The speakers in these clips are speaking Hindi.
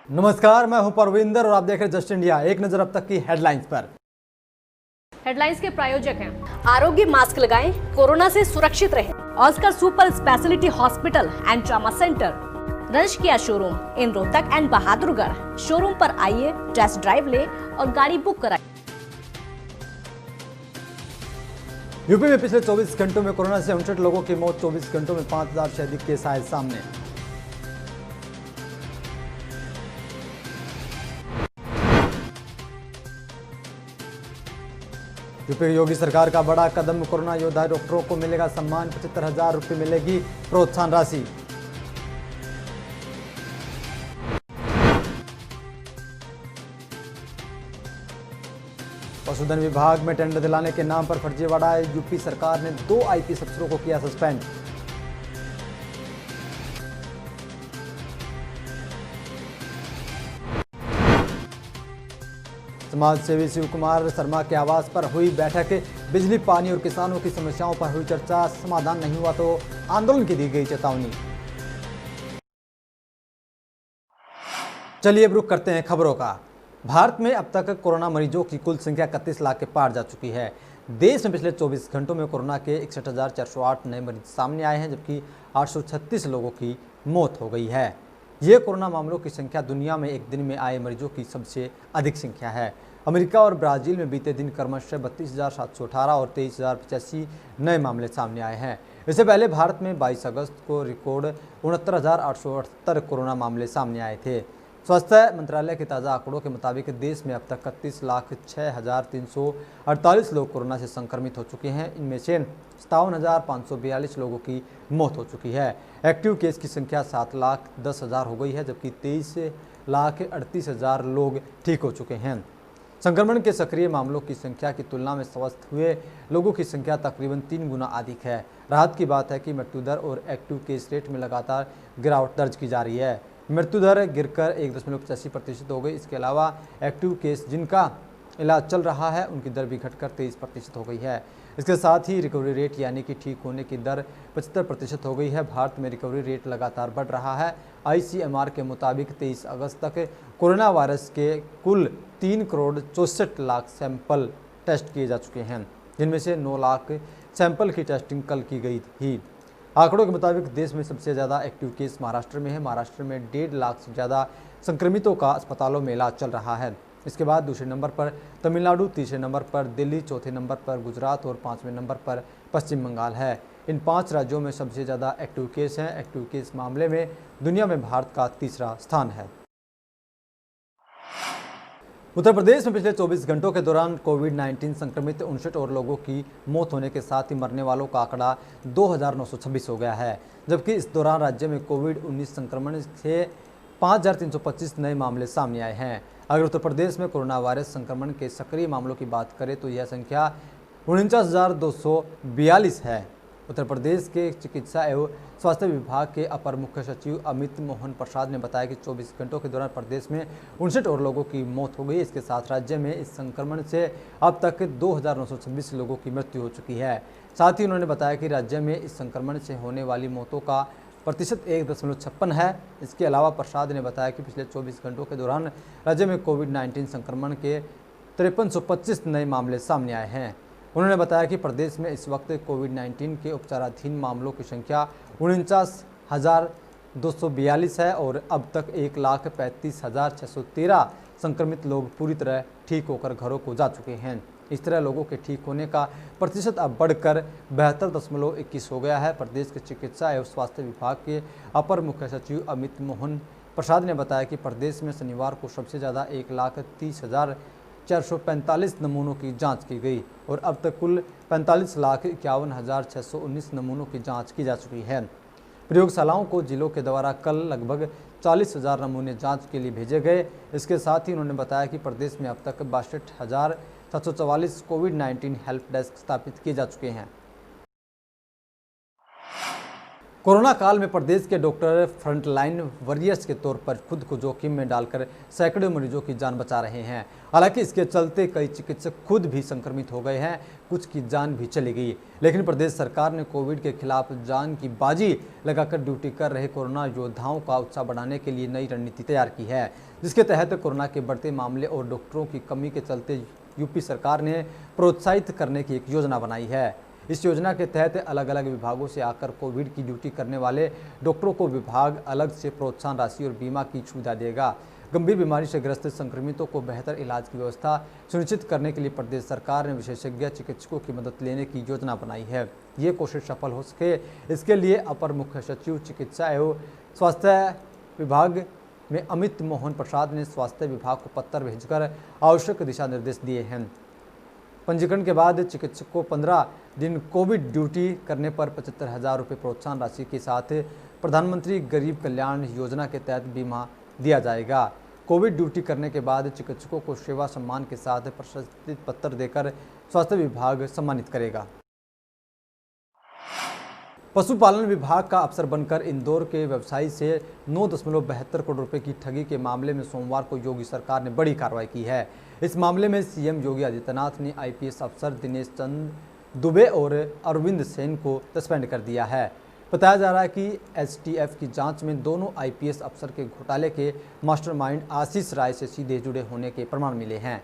नमस्कार, मैं हूं परविंदर और आप देख रहे हैं जस्ट इंडिया। एक नजर अब तक की हेडलाइंस पर। हेडलाइंस के प्रायोजक हैं आरोग्य मास्क लगाएं, कोरोना से सुरक्षित रहें। Oscar super speciality hospital and trauma centre, रंश किया showroom in Rohtak and Bahadurgarh. Showroom पर आइए, टेस्ट ड्राइव ले और गाड़ी बुक कराइए। यूपी में पिछले 24 घंटों में कोरोना से 59 लोगों की मौत। 24 घंटों में 5000 से अधिक केस आए सामने। यूपी की योगी सरकार का बड़ा कदम, कोरोना योद्धा डॉक्टरों को मिलेगा सम्मान। 75,000 रुपये मिलेगी प्रोत्साहन राशि। पशुधन विभाग में टेंडर दिलाने के नाम पर फर्जीवाड़ा। यूपी सरकार ने 2 आईपीएस अफसरों को किया सस्पेंड। समाज सेवी शिव कुमार शर्मा के आवास पर हुई बैठक। बिजली, पानी और किसानों की समस्याओं पर हुई चर्चा। समाधान नहीं हुआ तो आंदोलन की दी गई चेतावनी। चलिए अब रुख करते हैं खबरों का। भारत में अब तक कोरोना मरीजों की कुल संख्या 31 लाख के पार जा चुकी है। देश में पिछले 24 घंटों में कोरोना के 61,408 नए मरीज सामने आए हैं, जबकि 836 लोगों की मौत हो गई है। ये कोरोना मामलों की संख्या दुनिया में एक दिन में आए मरीजों की सबसे अधिक संख्या है। अमेरिका और ब्राजील में बीते दिन क्रमशः 32,718 और 23,085 नए मामले सामने आए हैं। इससे पहले भारत में 22 अगस्त को रिकॉर्ड 69,878 कोरोना मामले सामने आए थे। स्वास्थ्य मंत्रालय के ताज़ा आंकड़ों के मुताबिक देश में अब तक 31,06,348 लोग कोरोना से संक्रमित हो चुके हैं। इनमें से 57,542 लोगों की मौत हो चुकी है। एक्टिव केस की संख्या 7,10,000 हो गई है, जबकि 23,38,000 लोग ठीक हो चुके हैं। संक्रमण के सक्रिय मामलों की संख्या की तुलना में स्वस्थ हुए लोगों की संख्या तकरीबन 3 गुना अधिक है। राहत की बात है कि मृत्यु दर और एक्टिव केस रेट में लगातार गिरावट दर्ज की जा रही है। मृत्यु दर गिरकर 1.85% हो गई। इसके अलावा एक्टिव केस जिनका इलाज चल रहा है उनकी दर भी घटकर 23% हो गई है। इसके साथ ही रिकवरी रेट यानी कि ठीक होने की दर 75% हो गई है। भारत में रिकवरी रेट लगातार बढ़ रहा है। ICMR के मुताबिक 23 अगस्त तक कोरोना वायरस के कुल 3,64,00,000 सैंपल टेस्ट किए जा चुके हैं, जिनमें से 9 लाख सैंपल की टेस्टिंग कल की गई थी। आंकड़ों के मुताबिक देश में सबसे ज़्यादा एक्टिव केस महाराष्ट्र में है। महाराष्ट्र में 1.5 लाख से ज़्यादा संक्रमितों का अस्पतालों में इलाज चल रहा है। इसके बाद दूसरे नंबर पर तमिलनाडु, तीसरे नंबर पर दिल्ली, चौथे नंबर पर गुजरात और 5वें नंबर पर पश्चिम बंगाल है। इन 5 राज्यों में सबसे ज़्यादा एक्टिव केस हैं। एक्टिव केस मामले में दुनिया में भारत का तीसरा स्थान है। उत्तर प्रदेश में पिछले 24 घंटों के दौरान कोविड-19 संक्रमित 59 और लोगों की मौत होने के साथ ही मरने वालों का आंकड़ा 2,926 हो गया है, जबकि इस दौरान राज्य में कोविड-19 संक्रमण से 5,325 नए मामले सामने आए हैं। अगर उत्तर प्रदेश में कोरोना वायरस संक्रमण के सक्रिय मामलों की बात करें तो यह संख्या 49,242 है। उत्तर प्रदेश के चिकित्सा एवं स्वास्थ्य विभाग के अपर मुख्य सचिव अमित मोहन प्रसाद ने बताया कि 24 घंटों के दौरान प्रदेश में 59 और लोगों की मौत हो गई। इसके साथ राज्य में इस संक्रमण से अब तक 2,926 लोगों की मृत्यु हो चुकी है। साथ ही उन्होंने बताया कि राज्य में इस संक्रमण से होने वाली मौतों का प्रतिशत 1.56 है। इसके अलावा प्रसाद ने बताया कि पिछले 24 घंटों के दौरान राज्य में कोविड-19 संक्रमण के 5325 नए मामले सामने आए हैं। उन्होंने बताया कि प्रदेश में इस वक्त कोविड-19 के उपचाराधीन मामलों की संख्या 49,242 है और अब तक 1,35,613 संक्रमित लोग पूरी तरह ठीक होकर घरों को जा चुके हैं। इस तरह लोगों के ठीक होने का प्रतिशत अब बढ़कर 72.21 हो गया है। प्रदेश के चिकित्सा एवं स्वास्थ्य विभाग के अपर मुख्य सचिव अमित मोहन प्रसाद ने बताया कि प्रदेश में शनिवार को सबसे ज़्यादा 1,30,445 नमूनों की जांच की गई और अब तक कुल 45,51,619 नमूनों की जांच की जा चुकी है। प्रयोगशालाओं को जिलों के द्वारा कल लगभग 40,000 नमूने जांच के लिए भेजे गए। इसके साथ ही उन्होंने बताया कि प्रदेश में अब तक 62,744 कोविड-19 हेल्प डेस्क स्थापित किए जा चुके हैं। कोरोना काल में प्रदेश के डॉक्टर फ्रंटलाइन वॉरियर्स के तौर पर खुद को जोखिम में डालकर सैकड़ों मरीजों की जान बचा रहे हैं। हालांकि इसके चलते कई चिकित्सक खुद भी संक्रमित हो गए हैं, कुछ की जान भी चली गई। लेकिन प्रदेश सरकार ने कोविड के खिलाफ जान की बाजी लगाकर ड्यूटी कर रहे कोरोना योद्धाओं का उत्साह बढ़ाने के लिए नई रणनीति तैयार की है, जिसके तहत कोरोना के बढ़ते मामले और डॉक्टरों की कमी के चलते यूपी सरकार ने प्रोत्साहित करने की एक योजना बनाई है। इस योजना के तहत अलग अलग विभागों से आकर कोविड की ड्यूटी करने वाले डॉक्टरों को विभाग अलग से प्रोत्साहन राशि और बीमा की सुविधा देगा। गंभीर बीमारी से ग्रस्त संक्रमितों को बेहतर इलाज की व्यवस्था सुनिश्चित करने के लिए प्रदेश सरकार ने विशेषज्ञ चिकित्सकों की मदद लेने की योजना बनाई है। ये कोशिश सफल हो सके, इसके लिए अपर मुख्य सचिव चिकित्सा एवं स्वास्थ्य विभाग में अमित मोहन प्रसाद ने स्वास्थ्य विभाग को पत्र भेजकर आवश्यक दिशा निर्देश दिए हैं। पंजीकरण के बाद चिकित्सक को 15 दिन कोविड ड्यूटी करने पर 75,000 रुपये प्रोत्साहन राशि के साथ प्रधानमंत्री गरीब कल्याण योजना के तहत बीमा दिया जाएगा। कोविड ड्यूटी करने के बाद चिकित्सकों को सेवा सम्मान के साथ प्रशस्ति पत्र देकर स्वास्थ्य विभाग सम्मानित करेगा। पशुपालन विभाग का अफसर बनकर इंदौर के व्यवसायी से 9.72 करोड़ रुपए की ठगी के मामले में सोमवार को योगी सरकार ने बड़ी कार्रवाई की है। इस मामले में सीएम योगी आदित्यनाथ ने आईपीएस अफसर दिनेश चंद दुबे और अरविंद सेन को सस्पेंड कर दिया है। बताया जा रहा है कि एसटीएफ की जांच में दोनों आईपीएस अफसर के घोटाले के मास्टरमाइंड आशीष राय से सीधे जुड़े होने के प्रमाण मिले हैं।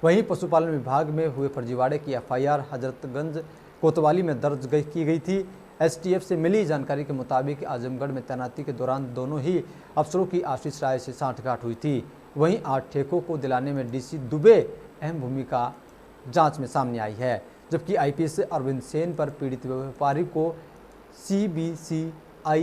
वहीं पशुपालन विभाग में हुए फर्जीवाड़े की एफआईआर हजरतगंज कोतवाली में दर्ज की गई थी। एसटीएफ से मिली जानकारी के मुताबिक आजमगढ़ में तैनाती के दौरान दोनों ही अफसरों की आशीष राय से सांठगांठ हुई थी। वहीं 8 ठेकों को दिलाने में डीसी दुबे अहम भूमिका जांच में सामने आई है, जबकि आईपीएस अरविंद सेन पर पीड़ित व्यापारी को सीबीसीआईईडी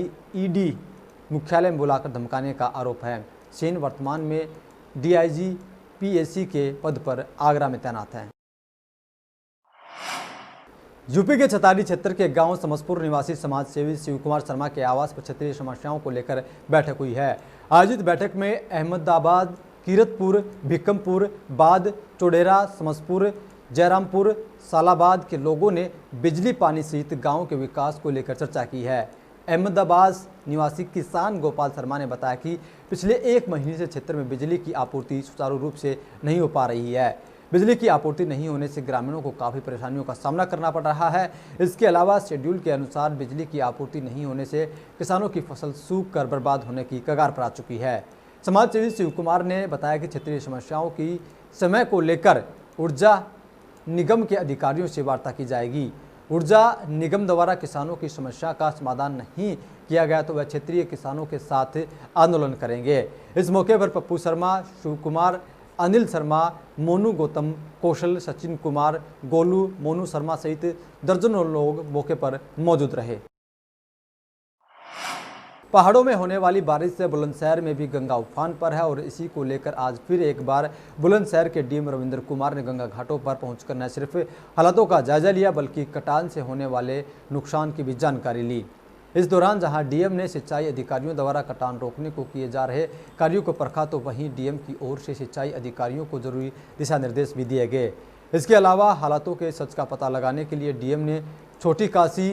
मुख्यालय में बुलाकर धमकाने का आरोप है। सेन वर्तमान में डीआईजी पीएसी के पद पर आगरा में तैनात हैं। यूपी के छतारी क्षेत्र के गांव समसपुर निवासी समाज सेवी शिव कुमार शर्मा के आवास पर क्षेत्रीय समस्याओं को लेकर बैठक हुई है। आयोजित बैठक में अहमदाबाद, कीरतपुर, भिक्कमपुर, बाद, चोडेरा, समसपुर, जयरामपुर, सालाबाद के लोगों ने बिजली पानी सहित गांव के विकास को लेकर चर्चा की है। अहमदाबाद निवासी किसान गोपाल शर्मा ने बताया कि पिछले 1 महीने से क्षेत्र में बिजली की आपूर्ति सुचारू रूप से नहीं हो पा रही है। बिजली की आपूर्ति नहीं होने से ग्रामीणों को काफ़ी परेशानियों का सामना करना पड़ रहा है। इसके अलावा शेड्यूल के अनुसार बिजली की आपूर्ति नहीं होने से किसानों की फसल सूख कर बर्बाद होने की कगार पर आ चुकी है। समाज सेवी शिव कुमार ने बताया कि क्षेत्रीय समस्याओं की समय को लेकर ऊर्जा निगम के अधिकारियों से वार्ता की जाएगी। ऊर्जा निगम द्वारा किसानों की समस्या का समाधान नहीं किया गया तो वह क्षेत्रीय किसानों के साथ आंदोलन करेंगे। इस मौके पर पप्पू शर्मा, शिव कुमार, अनिल शर्मा, मोनू गौतम, कौशल, सचिन कुमार, गोलू, मोनू शर्मा सहित दर्जनों लोग मौके पर मौजूद रहे। पहाड़ों में होने वाली बारिश से बुलंदशहर में भी गंगा उफान पर है और इसी को लेकर आज फिर एक बार बुलंदशहर के डीएम रविंद्र कुमार ने गंगा घाटों पर पहुंचकर न सिर्फ हालातों का जायजा लिया बल्कि कटान से होने वाले नुकसान की भी जानकारी ली। इस दौरान जहां डीएम ने सिंचाई अधिकारियों द्वारा कटान रोकने को किए जा रहे कार्यों को परखा तो वहीं डीएम की ओर से सिंचाई अधिकारियों को जरूरी दिशा निर्देश भी दिए गए। इसके अलावा हालातों के सच का पता लगाने के लिए डीएम ने छोटी काशी,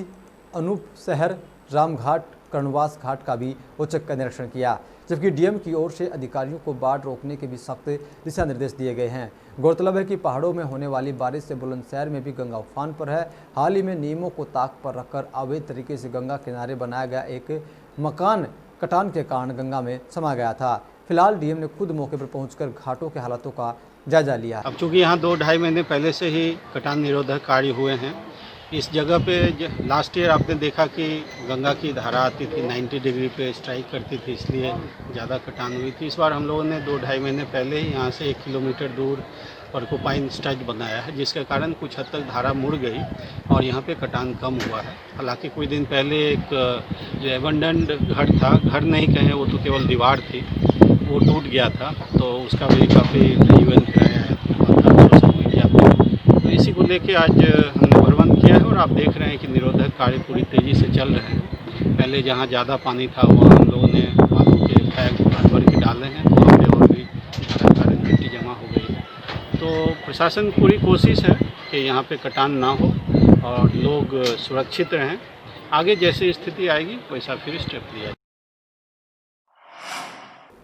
अनूप शहर, रामघाट, कर्णवास घाट का भी औचक का निरीक्षण किया, जबकि डीएम की ओर से अधिकारियों को बाढ़ रोकने के भी सख्त दिशा निर्देश दिए गए हैं। गौरतलब है कि पहाड़ों में होने वाली बारिश से बुलंदशहर में भी गंगा उफान पर है। हाल ही में नियमों को ताक पर रखकर अवैध तरीके से गंगा किनारे बनाया गया एक मकान कटान के कारण गंगा में समा गया था। फिलहाल डीएम ने खुद मौके पर पहुंचकर घाटों के हालातों का जायजा लिया। अब चूँकि यहाँ 2-2.5 महीने पहले से ही कटान निरोधक कार्य हुए हैं, इस जगह पे लास्ट ईयर आपने देखा कि गंगा की धारा आती थी 90 डिग्री पे स्ट्राइक करती थी, इसलिए ज़्यादा कटान हुई थी। इस बार हम लोगों ने 2-2.5 महीने पहले ही यहाँ से 1 किलोमीटर दूर पर्कोपाइन स्ट्रेच बनाया है, जिसके कारण कुछ हद तक धारा मुड़ गई और यहाँ पे कटान कम हुआ है। हालांकि कुछ दिन पहले एक जो एबंडेंट घर था, घर नहीं कहें, वो तो केवल दीवार थी, वो टूट गया था, तो उसका भी काफ़ी इवेंट कराया है सोशल मीडिया पर। तो इसी को लेके आज हमने प्रबंध किया है और आप देख रहे हैं कि निरोधक कार्य पूरी तेज़ी से चल रहे हैं। पहले जहाँ ज़्यादा पानी था वहाँ हम लोगों ने बालू के बैग भर के डाले हैं, तो वहाँ पे और भी मिट्टी जमा हो गई है। तो प्रशासन की पूरी कोशिश है कि यहाँ पे कटान ना हो और लोग सुरक्षित रहें। आगे जैसी स्थिति आएगी वैसा फिर स्टेप लिया जाएगा।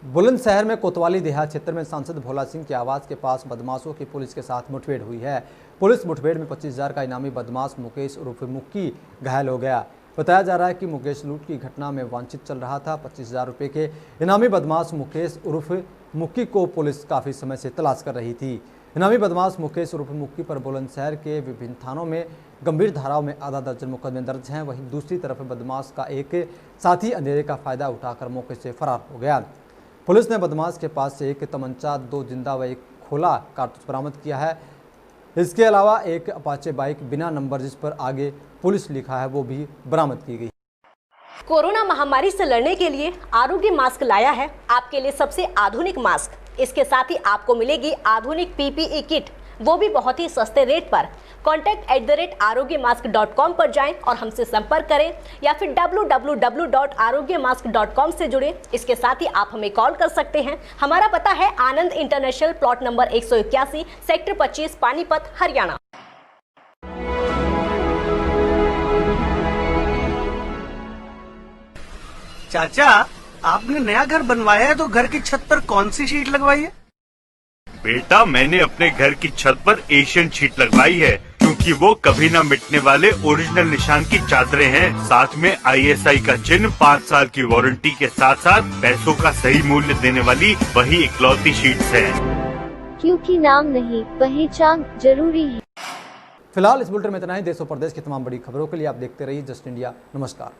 बुलंदशहर में कोतवाली देहात क्षेत्र में सांसद भोला सिंह के आवास के पास बदमाशों की पुलिस के साथ मुठभेड़ हुई है। पुलिस मुठभेड़ में 25,000 का इनामी बदमाश मुकेश उर्फ मुक्की घायल हो गया। बताया जा रहा है कि मुकेश लूट की घटना में वांछित चल रहा था। 25,000 रुपये के इनामी बदमाश मुकेश उर्फ मुक्की को पुलिस काफ़ी समय से तलाश कर रही थी। इनामी बदमाश मुकेश उर्फ मुक्की पर बुलंदशहर के विभिन्न थानों में गंभीर धाराओं में आधा दर्जन मुकदमे दर्ज हैं। वहीं दूसरी तरफ बदमाश का एक साथी अंधेरे का फायदा उठाकर मौके से फरार हो गया। पुलिस ने बदमाश के पास से एक तमंचा, 2 जिंदा व एक खोला कारतूस बरामद किया है। इसके अलावा एक अपाचे बाइक बिना नंबर जिस पर आगे पुलिस लिखा है वो भी बरामद की गई। कोरोना महामारी से लड़ने के लिए आरोग्य मास्क लाया है आपके लिए सबसे आधुनिक मास्क। इसके साथ ही आपको मिलेगी आधुनिक पीपीई किट, वो भी बहुत ही सस्ते रेट पर। contact@arogyamask.com पर जाएं और हमसे संपर्क करें या फिर www.arogyamask.com से जुड़ें। इसके साथ ही आप हमें कॉल कर सकते हैं। हमारा पता है Anand international, plot number 181, sector 25, Panipat, Haryana. चाचा, आपने नया घर बनवाया है तो घर की छत पर कौन सी शीट लगवाई है? बेटा, मैंने अपने घर की छत पर एशियन शीट लगवाई है क्योंकि वो कभी न मिटने वाले ओरिजिनल निशान की चादरें हैं। साथ में ISI का चिन्ह, 5 साल की वारंटी के साथ साथ पैसों का सही मूल्य देने वाली वही इकलौती शीट्स हैं। क्योंकि नाम नहीं, पहचान जरूरी है। फिलहाल इस बुलेटिन में इतना ही। देश और प्रदेश की तमाम बड़ी खबरों के लिए आप देखते रहिए जस्ट इंडिया। नमस्कार।